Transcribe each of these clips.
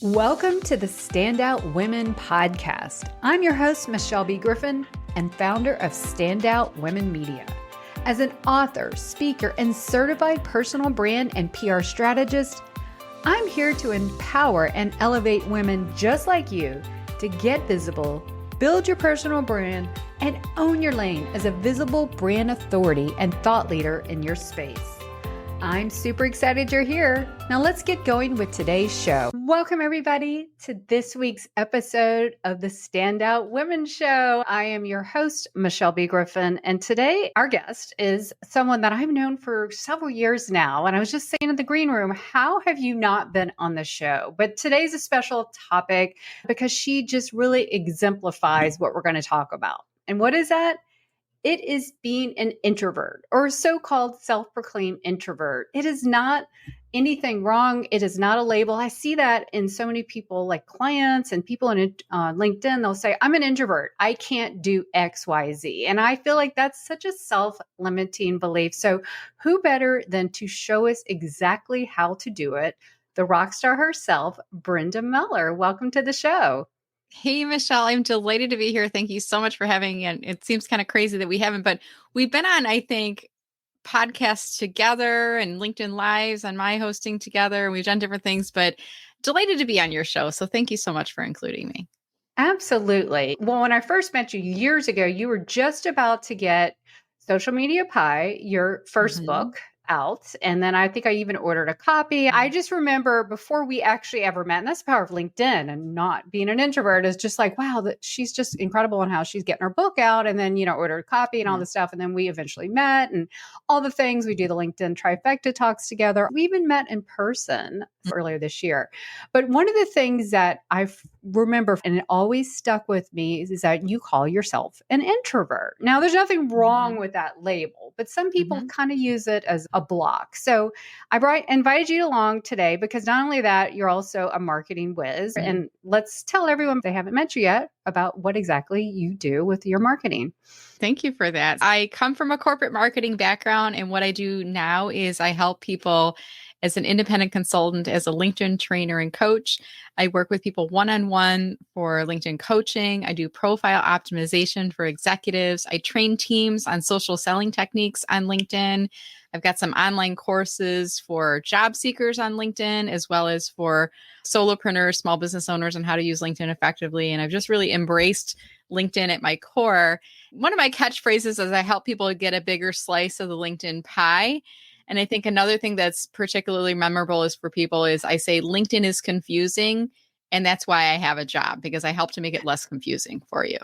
Welcome to the Standout Women podcast. I'm your host, Michelle B. Griffin, and founder of Standout Women Media. As an author, speaker, and certified personal brand and PR strategist, I'm here to empower and elevate women just like you to get visible, build your personal brand, and own your lane as a visible brand authority and thought leader in your space. I'm super excited you're here. Now let's get going with today's show. Welcome everybody to this week's episode of the Standout Women Show. I am your host, Michelle B. Griffin, and today our guest is someone that I've known for several years now. And I was just saying in the green room, how have you not been on the show? But today's a special topic because she just really exemplifies what we're going to talk about. And what is that? It is being an introvert or so-called self-proclaimed introvert. It is not anything wrong. It is not a label. I see that in so many people like clients and people in LinkedIn. They'll say, I'm an introvert. I can't do X, Y, Z. And I feel like that's such a self-limiting belief. So who better than to show us exactly how to do it? The rock star herself, Brenda Meller. Welcome to the show. Hey, Michelle, I'm delighted to be here. Thank you so much for having me. And it seems kind of crazy that we haven't, but we've been on, I think, podcasts together and LinkedIn Lives on my hosting together. We've done different things, but delighted to be on your show. So thank you so much for including me. Absolutely. Well, when I first met you years ago, you were just about to get Social Media Pie, your 1st book out. And then I think I even ordered a copy. I just remember before we actually ever met, and that's the power of LinkedIn and not being an introvert is just like, wow, she's just incredible in how she's getting her book out and then, ordered a copy and all this stuff. And then we eventually met and all the things. We do the LinkedIn trifecta talks together. We even met in person earlier this year. But one of the things that I remember, and it always stuck with me, is that you call yourself an introvert. Now, there's nothing wrong with that label, but some people kind of use it as a block. So I invited you along today because not only that, you're also a marketing whiz. And let's tell everyone, if they haven't met you yet, about what exactly you do with your marketing. Thank you for that. I come from a corporate marketing background, and what I do now is I help people as an independent consultant, as a LinkedIn trainer and coach. I work with people one-on-one for LinkedIn coaching. I do profile optimization for executives. I train teams on social selling techniques on LinkedIn. I've got some online courses for job seekers on LinkedIn, as well as for solopreneurs, small business owners, on how to use LinkedIn effectively. And I've just really embraced LinkedIn at my core. One of my catchphrases is I help people get a bigger slice of the LinkedIn pie. And I think another thing that's particularly memorable is for people is I say LinkedIn is confusing, and that's why I have a job, because I help to make it less confusing for you.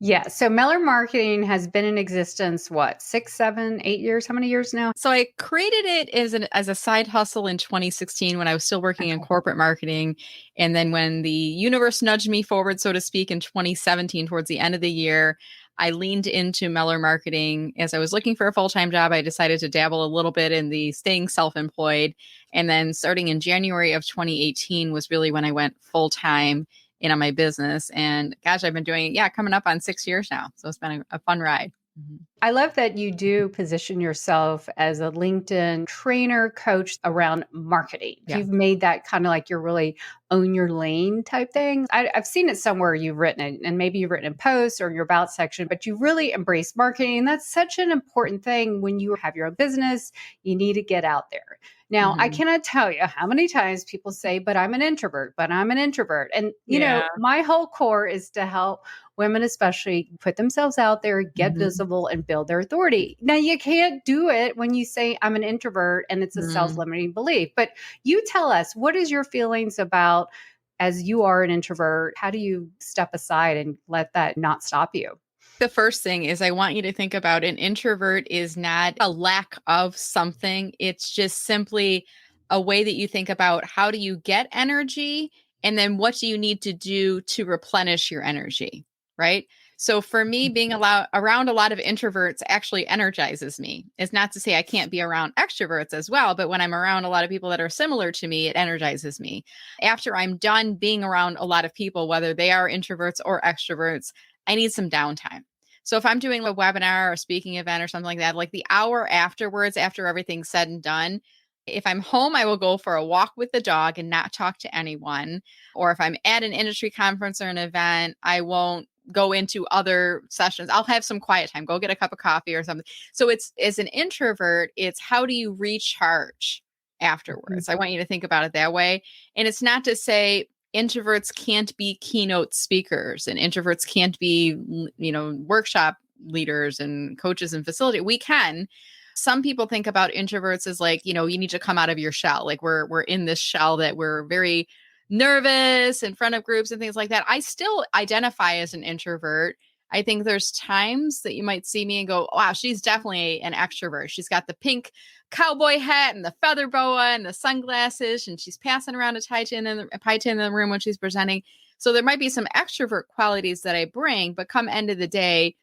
Yeah. So Meller Marketing has been in existence, 6, 7, 8 years? How many years now? So I created it as a side hustle in 2016 when I was still working in corporate marketing. And then when the universe nudged me forward, so to speak, in 2017, towards the end of the year, I leaned into Meller Marketing. As I was looking for a full-time job, I decided to dabble a little bit in the staying self-employed. And then starting in January of 2018 was really when I went full-time in on my business. And gosh, I've been doing it, coming up on 6 years now. So it's been a fun ride. I love that you do position yourself as a LinkedIn trainer, coach around marketing. Yeah. You've made that kind of like your really own your lane type thing. I've seen it somewhere you've written it, and maybe you've written in posts or in your about section, but you really embrace marketing. And that's such an important thing when you have your own business. You need to get out there. Now, I cannot tell you how many times people say, but I'm an introvert. And, you know, my whole core is to help women, especially, put themselves out there, get visible, and build their authority. Now, you can't do it when you say I'm an introvert and it's a self-limiting belief. But you tell us, what is your feelings about, as you are an introvert, how do you step aside and let that not stop you? The first thing is I want you to think about an introvert is not a lack of something. It's just simply a way that you think about how do you get energy and then what do you need to do to replenish your energy, right? So for me, being around a lot of introverts actually energizes me. It's not to say I can't be around extroverts as well, but when I'm around a lot of people that are similar to me, it energizes me. After I'm done being around a lot of people, whether they are introverts or extroverts, I need some downtime. So if I'm doing a webinar or a speaking event or something like that, like the hour afterwards, after everything's said and done, If I'm home, I will go for a walk with the dog and not talk to anyone. Or if I'm at an industry conference or an event, I won't go into other sessions. I'll have some quiet time, go get a cup of coffee or something. So it's, as an introvert, it's how do you recharge afterwards? I want you to think about it that way. And it's not to say introverts can't be keynote speakers and introverts can't be, workshop leaders and coaches and facility. We can. Some people think about introverts as like, you need to come out of your shell. Like we're in this shell that we're very nervous in front of groups and things like that. I still identify as an introvert. I think there's times that you might see me and go, wow, she's definitely an extrovert. She's got the pink cowboy hat and the feather boa and the sunglasses, and she's passing around a pie tin in the room when she's presenting. So there might be some extrovert qualities that I bring, but come end of the day,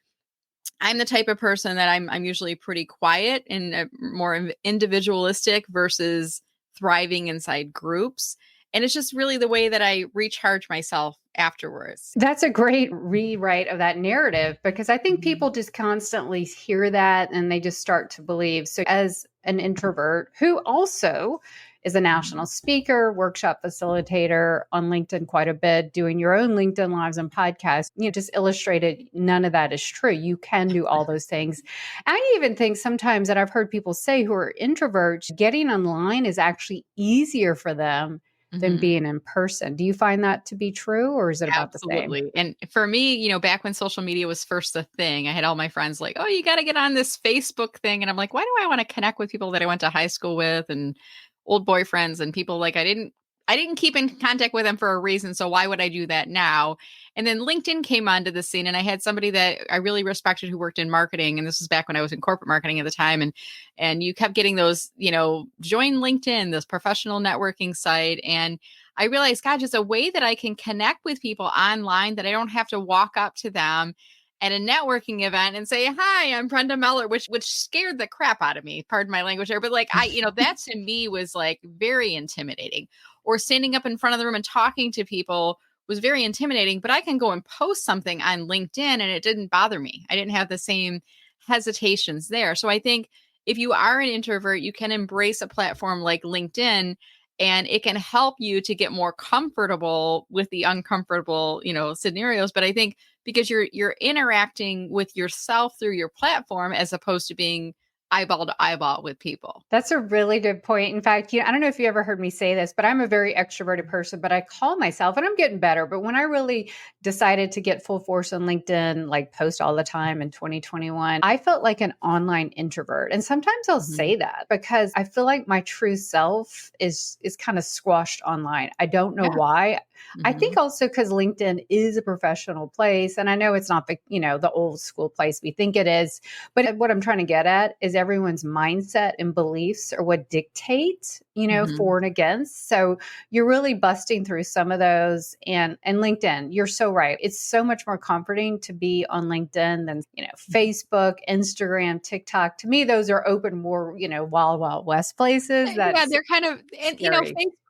I'm the type of person that I'm usually pretty quiet and more individualistic versus thriving inside groups. And it's just really the way that I recharge myself afterwards. That's a great rewrite of that narrative, because I think people just constantly hear that and they just start to believe. So as an introvert who also is a national speaker, workshop facilitator on LinkedIn quite a bit, doing your own LinkedIn lives and podcasts, just illustrated none of that is true. You can do all those things. I even think sometimes that I've heard people say who are introverts, getting online is actually easier for them than being in person. Do you find that to be true, or is it about the same? Absolutely. And for me, back when social media was first a thing, I had all my friends like, oh, you got to get on this Facebook thing. And I'm like, why do I want to connect with people that I went to high school with and old boyfriends and people like I didn't keep in contact with them for a reason. So why would I do that now? And then LinkedIn came onto the scene, and I had somebody that I really respected who worked in marketing. And this was back when I was in corporate marketing at the time. And you kept getting those, join LinkedIn, this professional networking site. And I realized, God, just a way that I can connect with people online that I don't have to walk up to them at a networking event and say, hi, I'm Brenda Meller, which scared the crap out of me. Pardon my language there. But like, that to me was like very intimidating. Or standing up in front of the room and talking to people was very intimidating, but I can go and post something on LinkedIn and it didn't bother me. I didn't have the same hesitations there. So I think if you are an introvert, you can embrace a platform like LinkedIn, and it can help you to get more comfortable with the uncomfortable, scenarios. But I think because you're interacting with yourself through your platform as opposed to being eyeball to eyeball with people. That's a really good point. In fact, I don't know if you ever heard me say this, but I'm a very extroverted person, but I call myself, and I'm getting better, but when I really decided to get full force on LinkedIn, like post all the time in 2021, I felt like an online introvert. And sometimes I'll say that because I feel like my true self is kind of squashed online. I don't know why. I think also because LinkedIn is a professional place, and I know it's not the old school place we think it is, but what I'm trying to get at is everyone's mindset and beliefs are what dictate, for and against. So you're really busting through some of those. And LinkedIn, you're so right. It's so much more comforting to be on LinkedIn than, Facebook, Instagram, TikTok. To me, those are open more, wild, wild west places. Yeah, they're kind of, and,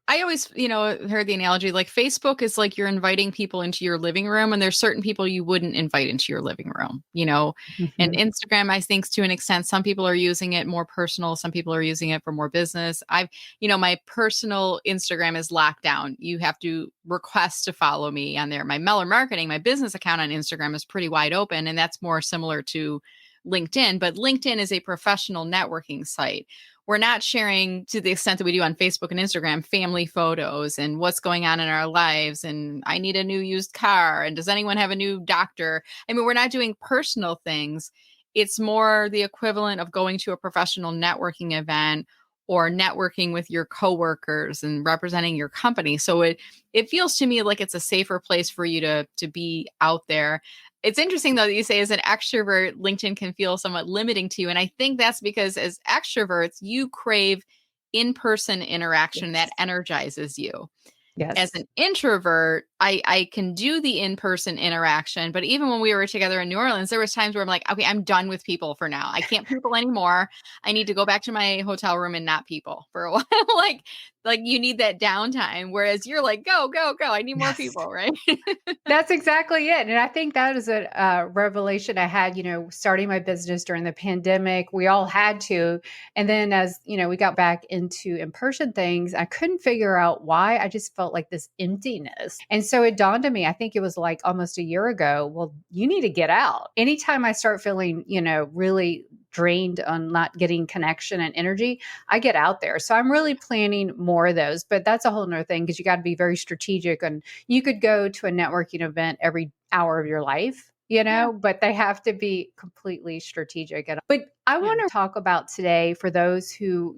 I always, heard the analogy, like Facebook is like you're inviting people into your living room, and there's certain people you wouldn't invite into your living room, and Instagram, I think to an extent, some people are using it more personal. Some people are using it for more business. My personal Instagram is locked down. You have to request to follow me on there. My Meller Marketing, my business account on Instagram is pretty wide open, and that's more similar to LinkedIn, but LinkedIn is a professional networking site. We're not sharing to the extent that we do on Facebook and Instagram, family photos and what's going on in our lives. And I need a new used car. And does anyone have a new doctor? I mean, we're not doing personal things. It's more the equivalent of going to a professional networking event or networking with your coworkers and representing your company. So it feels to me like it's a safer place for you to be out there. It's interesting, though, that you say as an extrovert, LinkedIn can feel somewhat limiting to you. And I think that's because as extroverts, you crave in-person interaction that energizes you. Yes. As an introvert, I can do the in-person interaction, but even when we were together in New Orleans, there was times where I'm like, okay, I'm done with people for now. I can't people anymore. I need to go back to my hotel room and not people for a while. like you need that downtime. Whereas you're like, go, go, go. I need more Yes. people, right? That's exactly it. And I think that is a revelation I had, starting my business during the pandemic. We all had to. And then as, we got back into in-person things, I couldn't figure out why. I just felt like this emptiness. And so it dawned on me, I think it was like almost a year ago, well, you need to get out. Anytime I start feeling, really drained on not getting connection and energy, I get out there. So I'm really planning more of those, but that's a whole nother thing because you got to be very strategic. And you could go to a networking event every hour of your life, Yeah. but they have to be completely strategic. But I Yeah. want to talk about today for those who,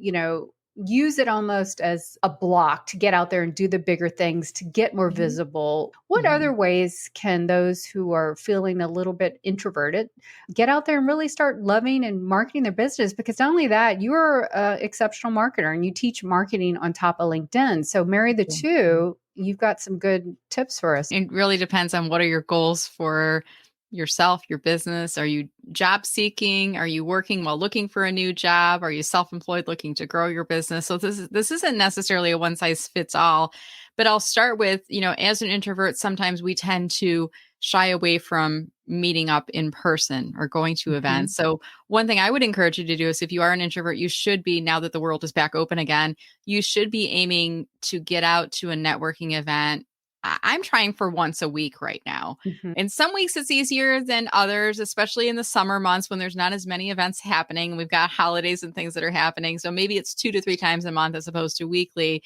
use it almost as a block to get out there and do the bigger things to get more Mhm. visible. What Mhm. other ways can those who are feeling a little bit introverted get out there and really start loving and marketing their business? Because not only that, you're an exceptional marketer and you teach marketing on top of LinkedIn. So marry the Yeah. two, you've got some good tips for us. It really depends on what are your goals for yourself, your business. Are you job seeking? Are you working while looking for a new job? Are you self-employed looking to grow your business? So this isn't necessarily a one size fits all, but I'll start with, as an introvert, sometimes we tend to shy away from meeting up in person or going to Mhm. events. So one thing I would encourage you to do is if you are an introvert, you should be, now that the world is back open again, you should be aiming to get out to a networking event. I'm trying for once a week right now. Mhm. And some weeks it's easier than others, especially in the summer months when there's not as many events happening. We've got holidays and things that are happening. So maybe it's 2 to 3 times a month as opposed to weekly.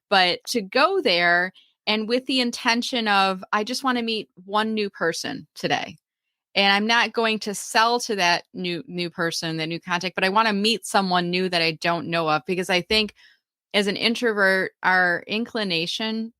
But to go there and with the intention of, I just want to meet one new person today. And I'm not going to sell to that new person, that new contact, but I want to meet someone new that I don't know of because I think as an introvert, our inclination,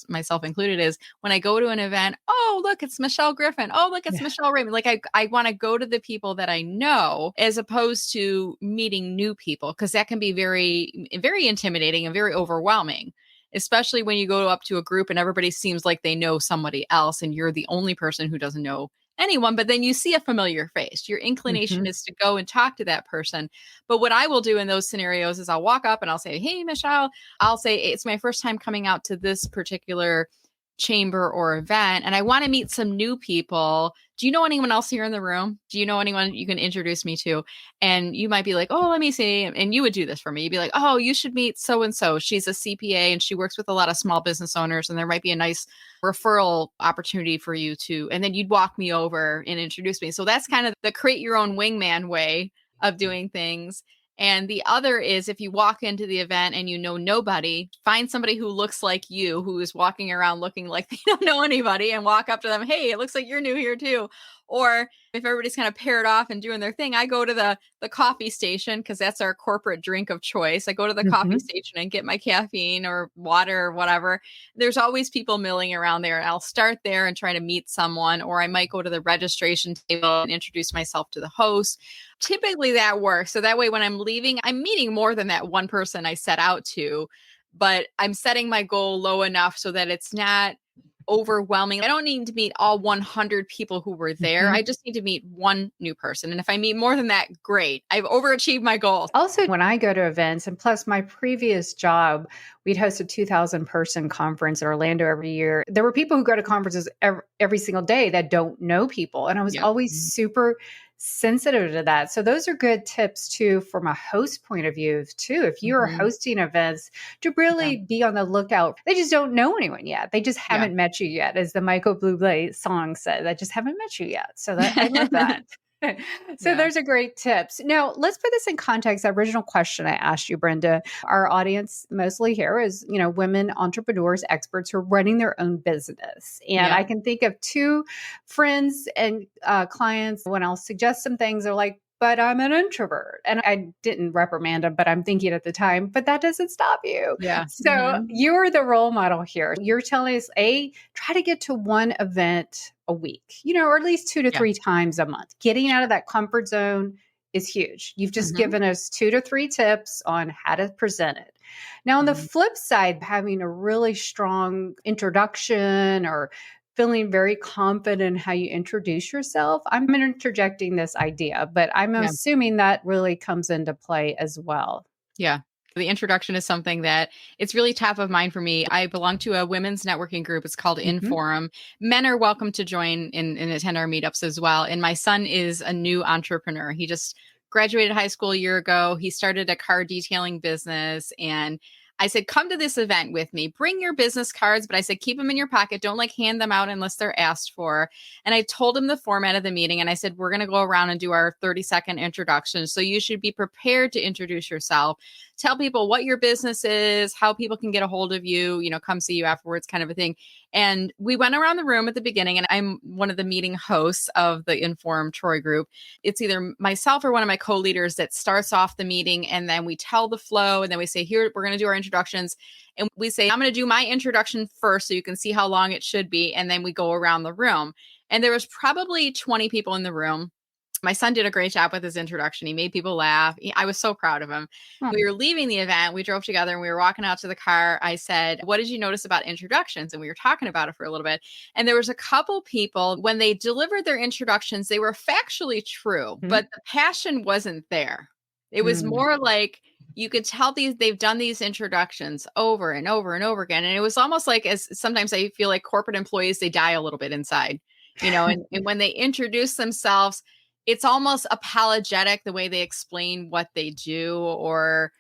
myself included, is when I go to an event, oh, look, it's Michelle Griffin. Oh, look, it's Yeah. Michelle Raymond. Like I want to go to the people that I know as opposed to meeting new people, because that can be very, very intimidating and very overwhelming, especially when you go up to a group and everybody seems like they know somebody else and you're the only person who doesn't know anyone, but then you see a familiar face. Your inclination Mhm. is to go and talk to that person. But what I will do in those scenarios is I'll walk up and I'll say, hey, Michelle, I'll say, it's my first time coming out to this particular chamber or event, and I want to meet some new people. Do you know anyone else here in the room? Do you know anyone you can introduce me to? And you might be like, oh, let me see. And you would do this for me. You'd be like, oh, you should meet so and so. She's a CPA and she works with a lot of small business owners, and there might be a nice referral opportunity for you to. And then you'd walk me over and introduce me. So that's kind of the create your own wingman way of doing things. And the other is if you walk into the event and you know nobody, find somebody who looks like you, who is walking around looking like they don't know anybody, and walk up to them. Hey, it looks like you're new here too. Or if everybody's kind of paired off and doing their thing, I go to the coffee station because that's our corporate drink of choice. I go to the coffee Mhm. station and get my caffeine or water or whatever. There's always people milling around there. And I'll start there and try to meet someone, or I might go to the registration table and introduce myself to the host. Typically that works. So that way, when I'm leaving, I'm meeting more than that one person I set out to, but I'm setting my goal low enough so that it's not overwhelming. I don't need to meet all 100 people who were there. Mhm. I just need to meet one new person. And if I meet more than that, great. I've overachieved my goal. Also, when I go to events, and plus my previous job, we'd host a 2,000 person conference in Orlando every year. There were people who go to conferences every single day that don't know people. And I was Yep. always super sensitive to that. So those are good tips too, from a host point of view too. If you are Mhm. hosting events, to Yeah. really be on the lookout. They just don't know anyone yet. They just Yeah. haven't met you yet, as the Michael Bublé song said. I just haven't met you yet. So that I love that. So Yeah. there's a great tips. Now, let's put this in context. The original question I asked you, Brenda, our audience mostly here is, women entrepreneurs, experts who are running their own business. And Yeah. I can think of two friends and clients when I'll suggest some things, they're like, but I'm an introvert. And I didn't reprimand them, but I'm thinking at the time, but that doesn't stop you. Yeah. So Mhm. you're the role model here. You're telling us, try to get to one event a week, or at least two to Yeah. three times a month. Getting out of that comfort zone is huge. You've just Mhm. given us 2 to 3 tips on how to present it. Now, on the Mhm. flip side, having a really strong introduction or feeling very confident in how you introduce yourself, I'm interjecting this idea, but I'm Yeah. assuming that really comes into play as well. Yeah. The introduction is something that it's really top of mind for me. I belong to a women's networking group. It's called Mhm. Inform. Men are welcome to join and attend our meetups as well. And my son is a new entrepreneur. He just graduated high school a year ago. He started a car detailing business. And I said, come to this event with me. Bring your business cards. But I said, keep them in your pocket. Don't like hand them out unless they're asked for. And I told him the format of the meeting. And I said, we're going to go around and do our 30-second introduction. So you should be prepared to introduce yourself. Tell people what your business is, how people can get a hold of you, come see you afterwards, kind of a thing. And we went around the room at the beginning, and I'm one of the meeting hosts of the Inform Troy group. It's either myself or one of my co-leaders that starts off the meeting, and then we tell the flow, and then we say, here, we're going to do our introductions. And we say, I'm going to do my introduction first so you can see how long it should be. And then we go around the room. And there was probably 20 people in the room. My son did a great job with his introduction. He made people laugh. I was so proud of him. Hmm. We were leaving the event. We drove together and we were walking out to the car. I said, what did you notice about introductions? And we were talking about it for a little bit. And there was a couple people, when they delivered their introductions, they were factually true, but the passion wasn't there. It was Mm. more like you could tell they've done these introductions over and over and over again. And it was almost like, as sometimes I feel like corporate employees, they die a little bit inside, and when they introduce themselves, it's almost apologetic the way they explain what they do, or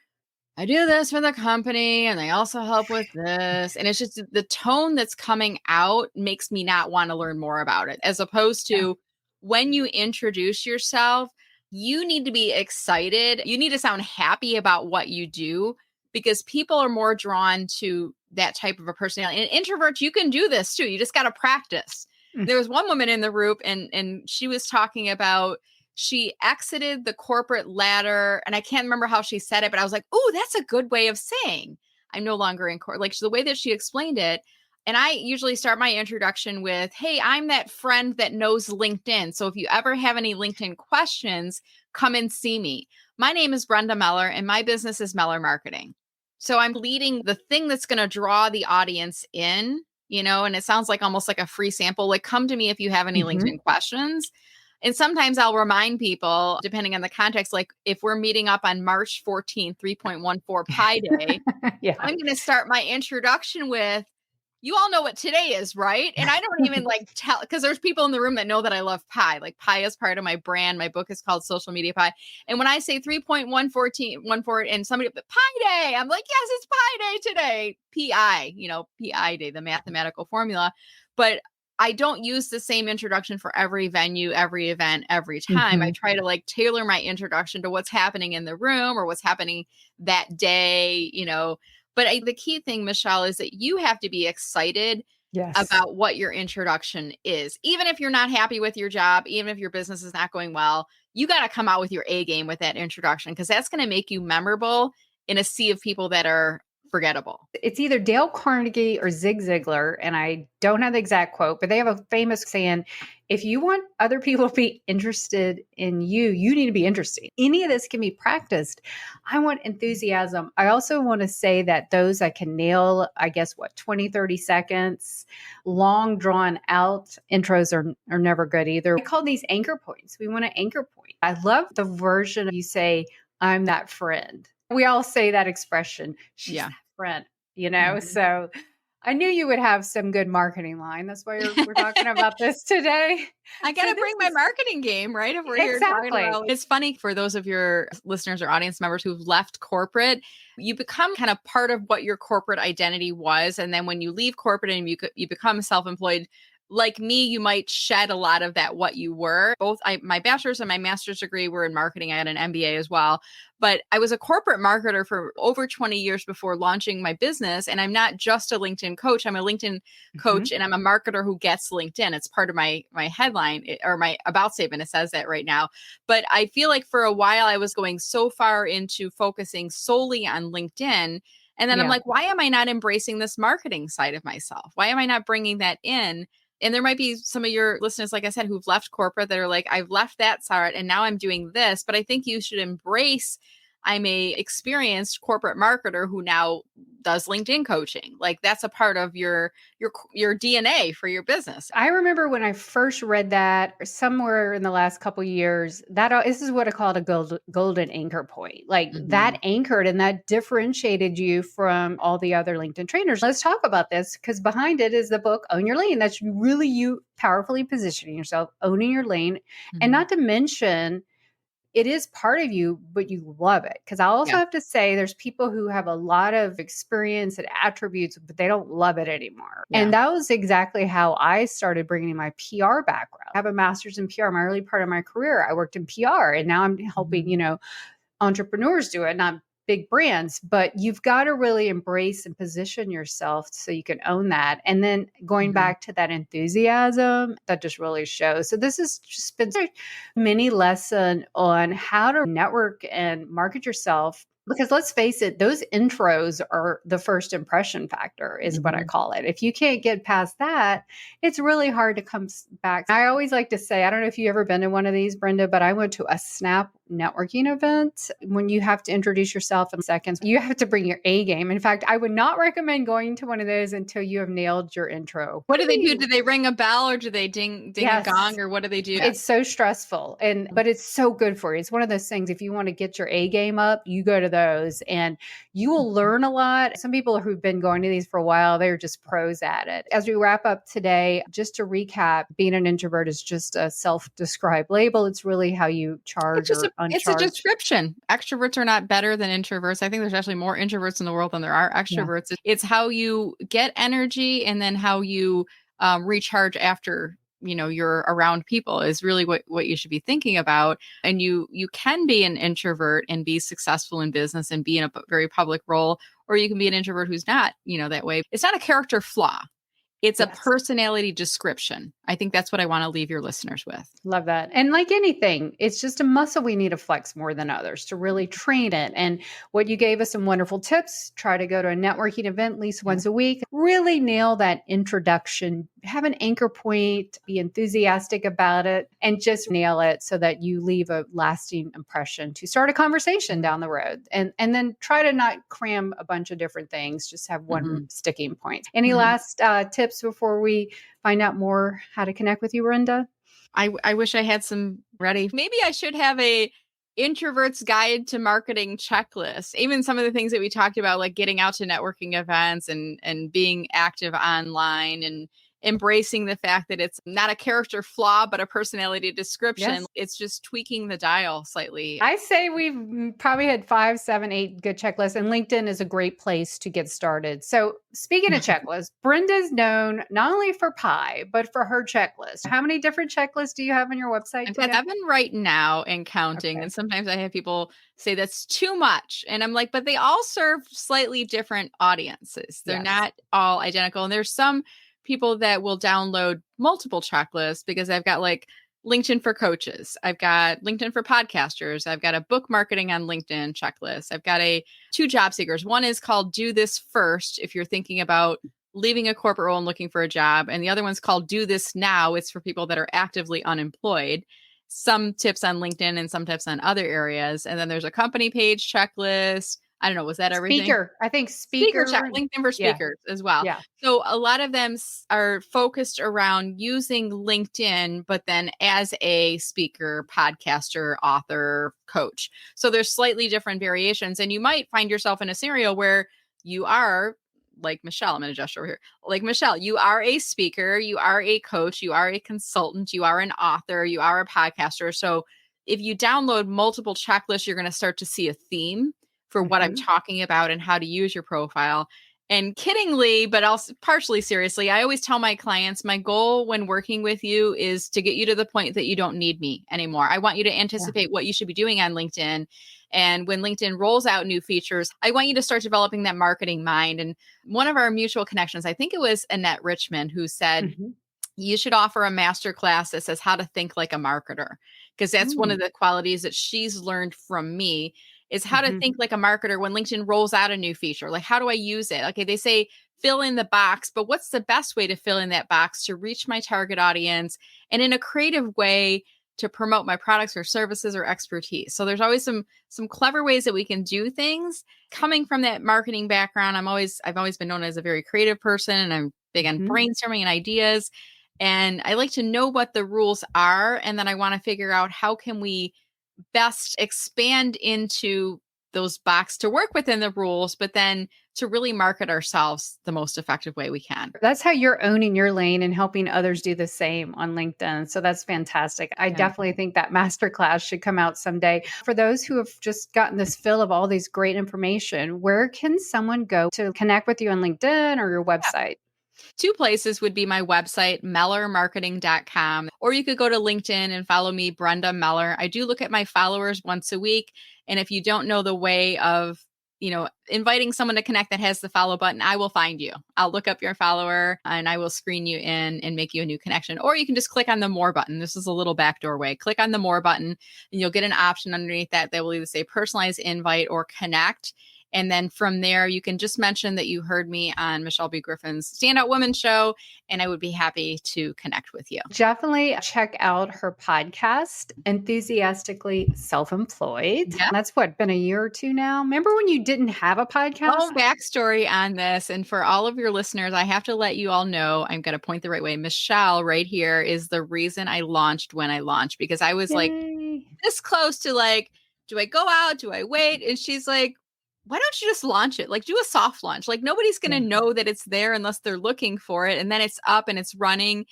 I do this for the company and they also help with this. And it's just the tone that's coming out makes me not want to learn more about it, as opposed Yeah. to when you introduce yourself, you need to be excited. You need to sound happy about what you do, because people are more drawn to that type of a personality. And introverts, you can do this too. You just got to practice. Mm. There was one woman in the group, and she was talking about, she exited the corporate ladder, and I can't remember how she said it, but I was like, oh, that's a good way of saying I'm no longer in corporate. Like, the way that she explained it. And I usually start my introduction with, hey, I'm that friend that knows LinkedIn. So if you ever have any LinkedIn questions, come and see me. My name is Brenda Meller and my business is Meller Marketing. So I'm leading the thing that's going to draw the audience in, and it sounds like almost like a free sample. Like, come to me if you have any Mhm. LinkedIn questions. And sometimes I'll remind people, depending on the context, like if we're meeting up on March 14th, 3.14 Pi Day, Yeah. I'm going to start my introduction with, you all know what today is, right? And I don't even like tell, because there's people in the room that know that I love pie. Like, pie is part of my brand. My book is called Social Media Pie. And when I say 3.114 and somebody, Pi Day, I'm like, yes, it's Pi Day today. PI, PI Day, the mathematical formula. But I don't use the same introduction for every venue, every event, every time. I Mhm. try to like tailor my introduction to what's happening in the room or what's happening that day, But the key thing, Michelle, is that you have to be excited Yes. about what your introduction is. Even if you're not happy with your job, even if your business is not going well, you got to come out with your A game with that introduction, because that's going to make you memorable in a sea of people that are forgettable. It's either Dale Carnegie or Zig Ziglar, and I don't have the exact quote, but they have a famous saying, if you want other people to be interested in you, you need to be interesting. Any of this can be practiced. I want enthusiasm. I also want to say that those that can nail, 20, 30 seconds, long drawn out intros are never good either. I call these anchor points. We want an anchor point. I love the version you say, I'm that friend. We all say that expression. She's Yeah. that friend, Mhm. So I knew you would have some good marketing line. That's why we're talking about this today. I got So to this bring my is marketing game, right? If we're here talking exactly. about, it's funny for those of your listeners or audience members who've left corporate, you become kind of part of what your corporate identity was. And then when you leave corporate and you become self-employed, like me, you might shed a lot of that, what you were. My bachelor's and my master's degree were in marketing. I had an MBA as well. But I was a corporate marketer for over 20 years before launching my business. And I'm not just a LinkedIn coach. I'm a LinkedIn coach, and I'm a marketer who gets LinkedIn. It's part of my headline or my about statement. It says that right now. But I feel like for a while I was going so far into focusing solely on LinkedIn. And then I'm Yeah. like, why am I not embracing this marketing side of myself? Why am I not bringing that in? And there might be some of your listeners, like I said, who've left corporate that are like, I've left that side and now I'm doing this. But I think you should embrace I'm a experienced corporate marketer who now does LinkedIn coaching. Like that's a part of your DNA for your business. I remember when I first read that somewhere in the last couple of years, this is what I called a golden anchor point. Like that anchored and that differentiated you from all the other LinkedIn trainers. Let's talk about this because behind it is the book, Own Your Lane. That's really you powerfully positioning yourself, owning your lane. And not to mention, it is part of you, but you love it. Because I also have to say, there's people who have a lot of experience and attributes, but they don't love it anymore. Yeah. And that was exactly how I started bringing my PR background. I have a master's in PR. My early part of my career, I worked in PR, and now I'm helping, entrepreneurs do it, not big brands, but you've got to really embrace and position yourself so you can own that. And then going back to that enthusiasm, that just really shows. So this has just been a mini lesson on how to network and market yourself. Because let's face it, those intros are the first impression factor is what I call it. If you can't get past that, it's really hard to come back. I always like to say, I don't know if you've ever been to one of these, Brenda, but I went to a Snap networking event. When you have to introduce yourself in seconds, you have to bring your A game. In fact, I would not recommend going to one of those until you have nailed your intro. What do they do? Do they ring a bell or do they ding a gong or what do they do? It's so stressful, but it's so good for you. It's one of those things. If you want to get your A game up, you go to those and you will learn a lot. Some people who've been going to these for a while, they're just pros at it. As we wrap up today, just to recap, being an introvert is just a self-described label. It's really how you charge or uncharge. It's a description. Extroverts are not better than introverts. I think there's actually more introverts in the world than there are extroverts. Yeah. It's how you get energy and then how you recharge after you're around people is really what you should be thinking about. And you can be an introvert and be successful in business and be in a very public role, or you can be an introvert who's not, that way. It's not a character flaw. It's a personality description. I think that's what I want to leave your listeners with. Love that. And like anything, it's just a muscle we need to flex more than others to really train it. And what you gave us some wonderful tips. Try to go to a networking event at least once a week. Really nail that introduction. Have an anchor point. Be enthusiastic about it. And just nail it so that you leave a lasting impression to start a conversation down the road. And then try to not cram a bunch of different things. Just have one sticking point. Any last tips before we find out more how to connect with you, Brenda? I wish I had some ready. Maybe I should have a introvert's guide to marketing checklist. Even some of the things that we talked about, like getting out to networking events and being active online and embracing the fact that it's not a character flaw, but a personality description. Yes. It's just tweaking the dial slightly. I say we've probably had 5, 7, 8 good checklists, and LinkedIn is a great place to get started. So speaking of checklists, Brenda's known not only for pie, but for her checklist. How many different checklists do you have on your website? I've got 7 right now and counting. Okay. And sometimes I have people say that's too much. And I'm like, but they all serve slightly different audiences. They're not all identical. And there's some people that will download multiple checklists because I've got like LinkedIn for coaches. I've got LinkedIn for podcasters. I've got a book marketing on LinkedIn checklist. I've got 2 job seekers. One is called Do This First if you're thinking about leaving a corporate role and looking for a job. And the other one's called Do This Now. It's for people that are actively unemployed. Some tips on LinkedIn and some tips on other areas. And then there's a company page checklist. I don't know. Was that everything? Speaker. I think speaker check, LinkedIn for speakers as well. Yeah. So a lot of them are focused around using LinkedIn, but then as a speaker, podcaster, author, coach. So there's slightly different variations. And you might find yourself in a scenario where you are like Michelle. I'm going to gesture over here. Like Michelle, you are a speaker, you are a coach, you are a consultant, you are an author, you are a podcaster. So if you download multiple checklists, you're going to start to see a theme for what I'm talking about and how to use your profile. And kiddingly, but also partially seriously, I always tell my clients, my goal when working with you is to get you to the point that you don't need me anymore. I want you to anticipate what you should be doing on LinkedIn. And when LinkedIn rolls out new features, I want you to start developing that marketing mind. And one of our mutual connections, I think it was Annette Richmond, who said, you should offer a masterclass that says how to think like a marketer, because that's one of the qualities that she's learned from me is how to think like a marketer when LinkedIn rolls out a new feature. Like, how do I use it? Okay, they say fill in the box, but what's the best way to fill in that box to reach my target audience and in a creative way to promote my products or services or expertise. So there's always some clever ways that we can do things. Coming from that marketing background, I've always been known as a very creative person, and I'm big on brainstorming and ideas. And I like to know what the rules are, and then I want to figure out how can we best expand into those boxes to work within the rules, but then to really market ourselves the most effective way we can. That's how you're owning your lane and helping others do the same on LinkedIn. So that's fantastic. I definitely think that masterclass should come out someday. For those who have just gotten this fill of all these great information, where can someone go to connect with you on LinkedIn or your website? Two places would be my website, mellermarketing.com, or you could go to LinkedIn and follow me, Brenda Meller. I do look at my followers once a week. And if you don't know the way of, inviting someone to connect that has the follow button, I will find you. I'll look up your follower and I will screen you in and make you a new connection. Or you can just click on the more button. This is a little backdoor way. Click on the more button and you'll get an option underneath that will either say personalized invite or connect. And then from there, you can just mention that you heard me on Michelle B. Griffin's Standout Women show, and I would be happy to connect with you. Definitely check out her podcast, Enthusiastically Self-Employed. Yeah. That's been a year or two now. Remember when you didn't have a podcast? Oh, backstory on this. And for all of your listeners, I have to let you all know, I'm going to point the right way. Michelle right here is the reason I launched when I launched, because I was like this close to do I go out? Do I wait? And she's like, why don't you just launch it? Do a soft launch. Nobody's going to know that it's there unless they're looking for it. And then it's up and it's running. And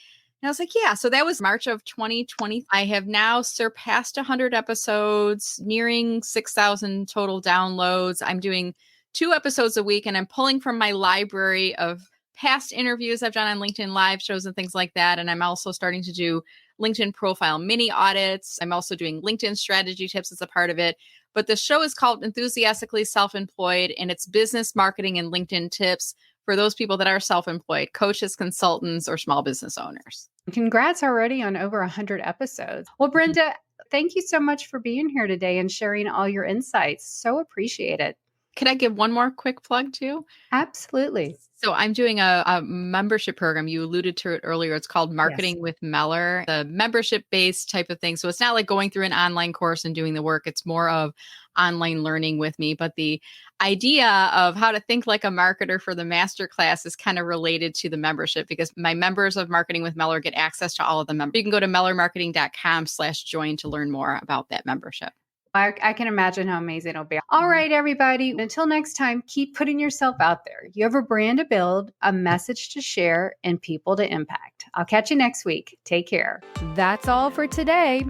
I was like, yeah. So that was March of 2020. I have now surpassed 100 episodes, nearing 6,000 total downloads. I'm doing 2 episodes a week, and I'm pulling from my library of past interviews I've done on LinkedIn live shows and things like that. And I'm also starting to do LinkedIn profile mini audits. I'm also doing LinkedIn strategy tips as a part of it. But the show is called Enthusiastically Self-Employed, and it's business marketing and LinkedIn tips for those people that are self-employed, coaches, consultants, or small business owners. Congrats already on over 100 episodes. Well, Brenda, thank you so much for being here today and sharing all your insights. So appreciate it. Can I give one more quick plug too? Absolutely. So I'm doing a membership program. You alluded to it earlier. It's called Marketing with Meller, the membership-based type of thing. So it's not like going through an online course and doing the work. It's more of online learning with me. But the idea of how to think like a marketer for the masterclass is kind of related to the membership, because my members of Marketing with Meller get access to all of the members. You can go to mellermarketing.com/join to learn more about that membership. I can imagine how amazing it'll be. All right, everybody. Until next time, keep putting yourself out there. You have a brand to build, a message to share, and people to impact. I'll catch you next week. Take care. That's all for today.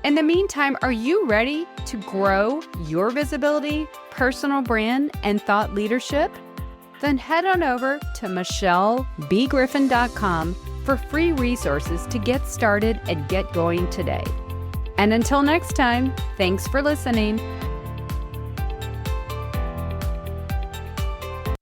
In the meantime, are you ready to grow your visibility, personal brand, and thought leadership? Then head on over to michellebgriffin.com for free resources to get started and get going today. And until next time, thanks for listening.